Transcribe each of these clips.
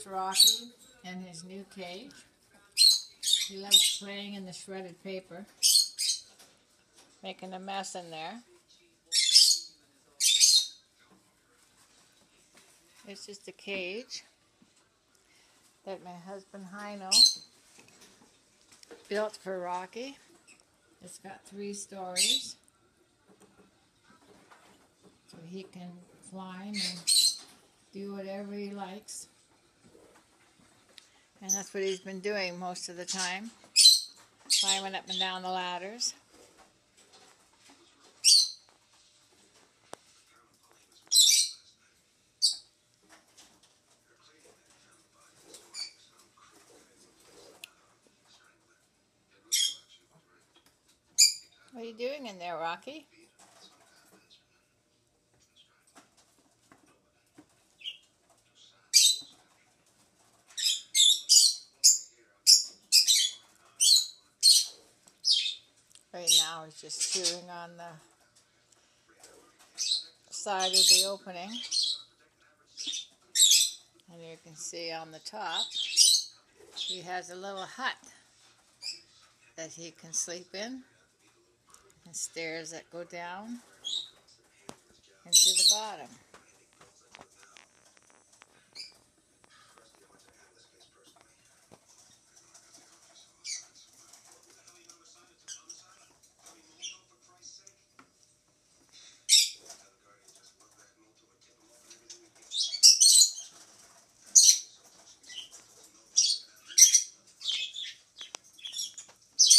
Here's Rocky in his new cage. He loves playing in the shredded paper, making a mess in there. It's just a cage that my husband Heino built for Rocky. It's got 3 stories, so he can climb and do whatever he likes. And that's what he's been doing most of the time, climbing up and down the ladders. What are you doing in there, Rocky? Right now he's just chewing on the side of the opening. And you can see on the top, he has a little hut that he can sleep in, and stairs that go down into the bottom.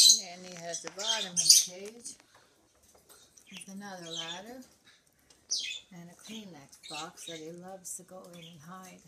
And then he has the bottom of the cage with another ladder and a Kleenex box that he loves to go in and hide.